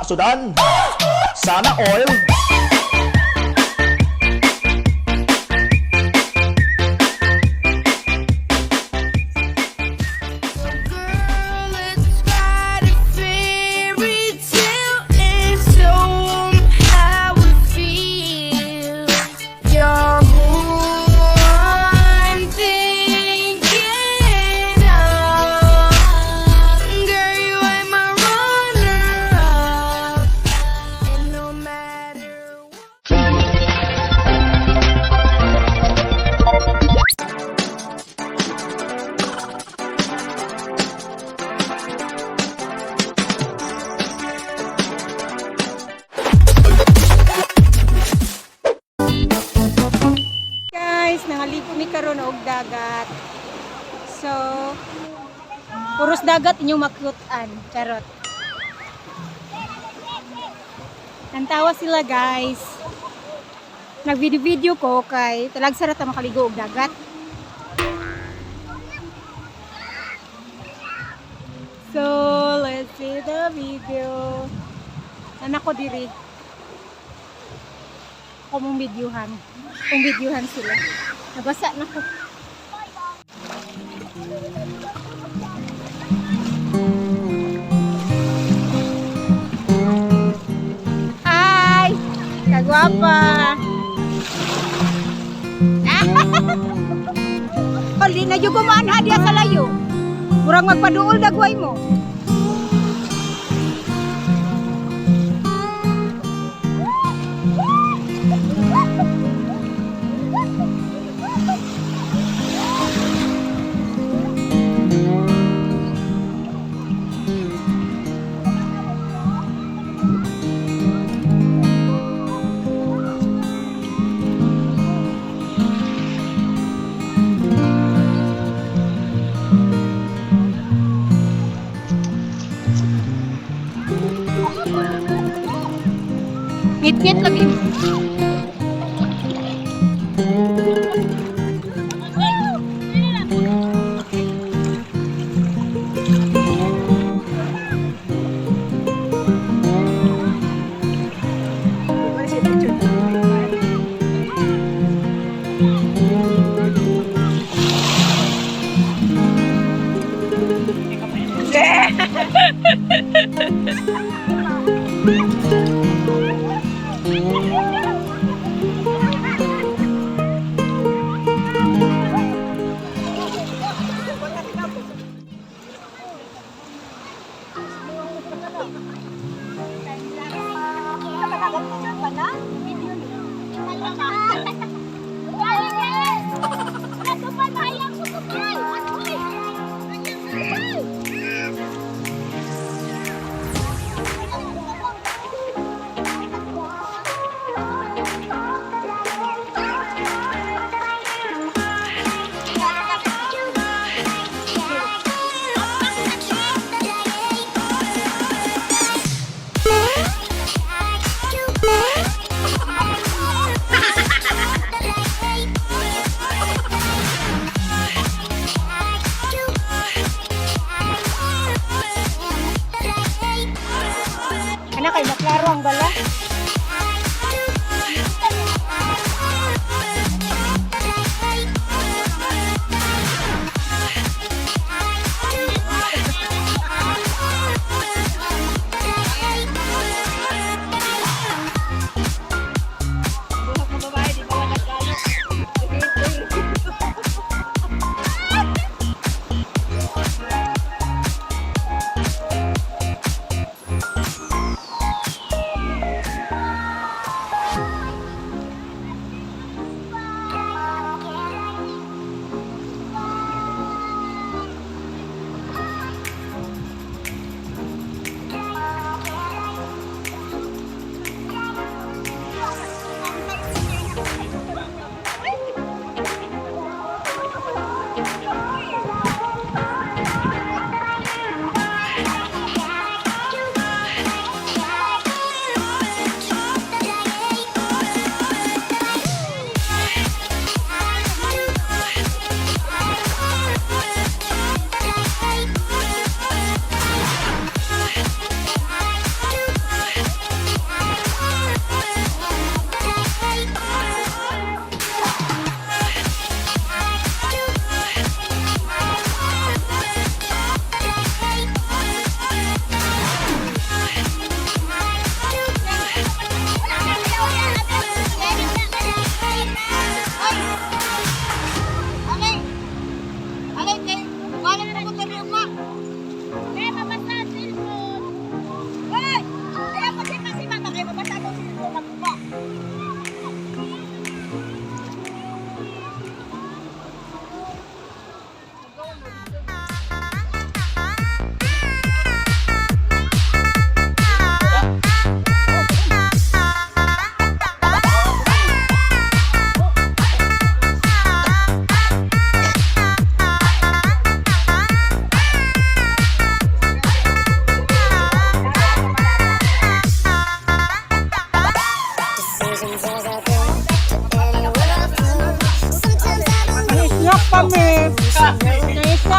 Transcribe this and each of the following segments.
Sudan, sana oil. Nangaligo mi karon og dagat. So, puros dagat inyong makutan. Charot. Nantawa sila guys. Nagvideo-video ko kay talag sarata makaligo og dagat. So, let's see the video. Anak ko diri. Ako mong videohan. Kung videohan sila. Nabasa na ko. Hi! Kagwapa! Oli na yung gumaan hadiah sa layo. Murang magpaduol dagway mo. Ngit-ngit lagi.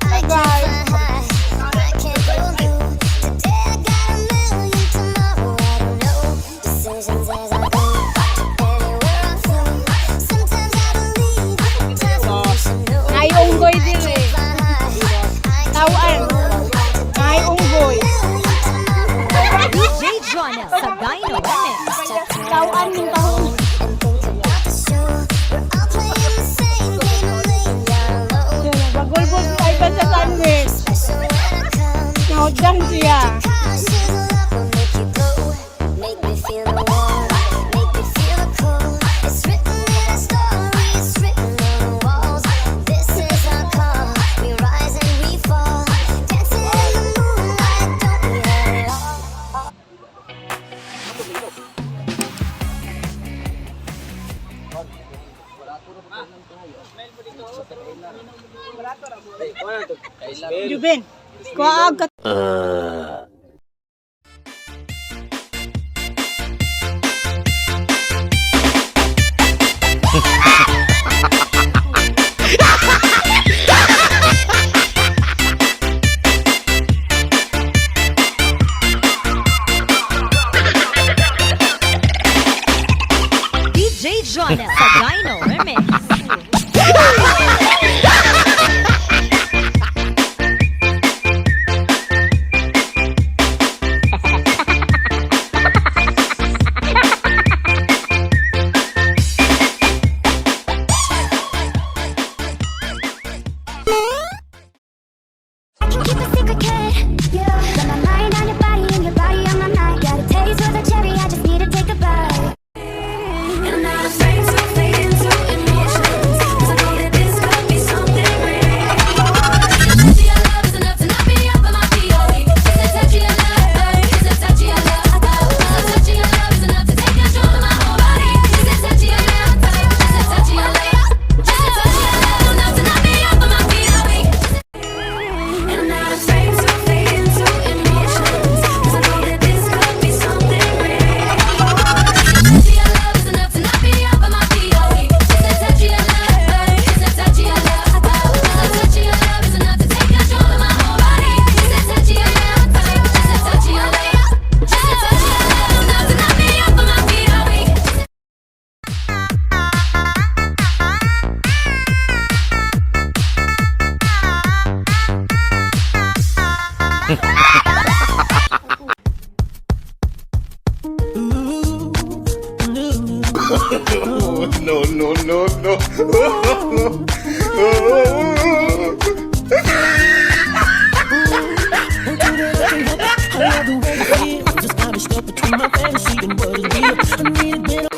me, guys. Ay, unggoy din eh. Tawan. Ay, unggoy. DJ Jonel sa Dino Remix. Tawan yung tahong. Bagulbog ay ba sa sandwich? Naudang siya. Jubin, kuagat. DJ Jonel sa Dino Remix. No, no, no, no. Just gotta step between my fantasy and what is real. I need a bit of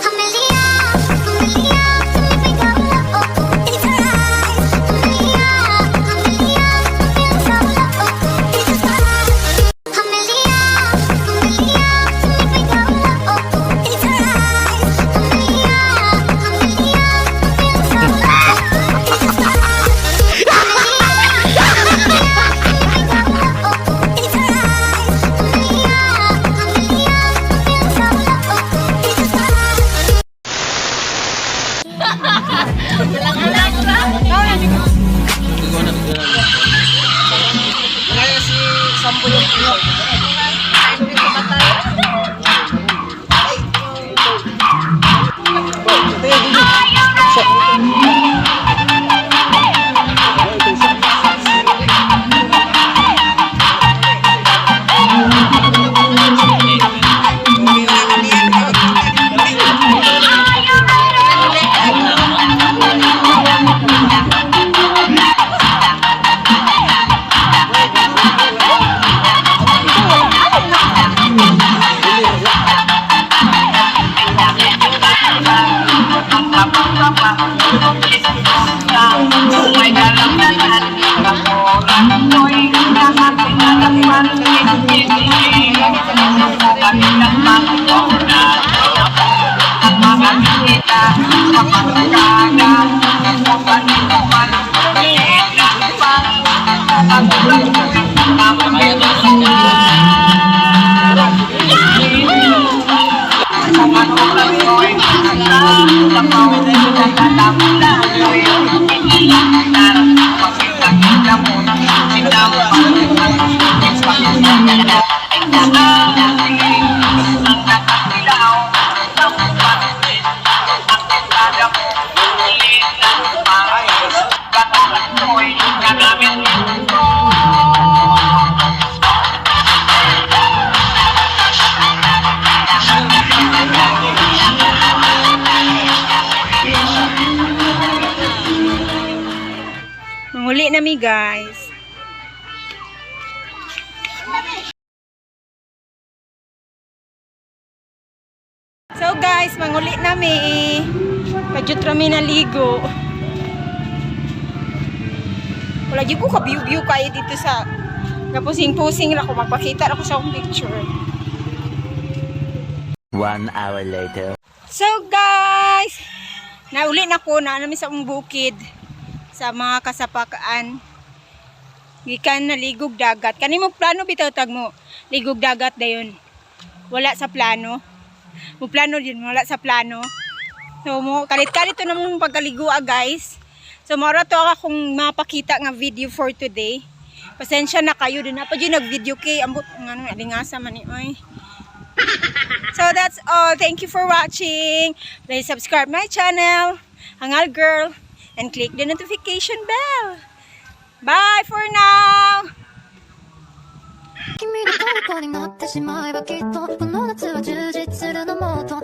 Thank you. Manguli na mi guys. So guys, manguli na mi. Kadyot rami naligo. Wala di ko ka-view kayo dito sa kapusing-pusing ako. Magpakita ako sa akong picture. 1 hour later. So guys, nauli na ko na namin sa akong bukid sa mga kasapakaan. Gikan na ligog dagat. Kani mo plano bitaw tag mo. Ligog dagat dayon. Wala sa plano. Mo plano din wala sa plano. So mo kalit-kalit to namong pagkaligua guys. So mara to akong mapakita nga video for today. Pasensya na kayo din na pa yung nag-video kay ambot ngano alingasa man ni oy. So that's all. Thank you for watching. Please subscribe my channel, Hangal Girl, and click the notification bell. Bye for now. 君の虜になってしまえばきっとこの夏は充実するのもっと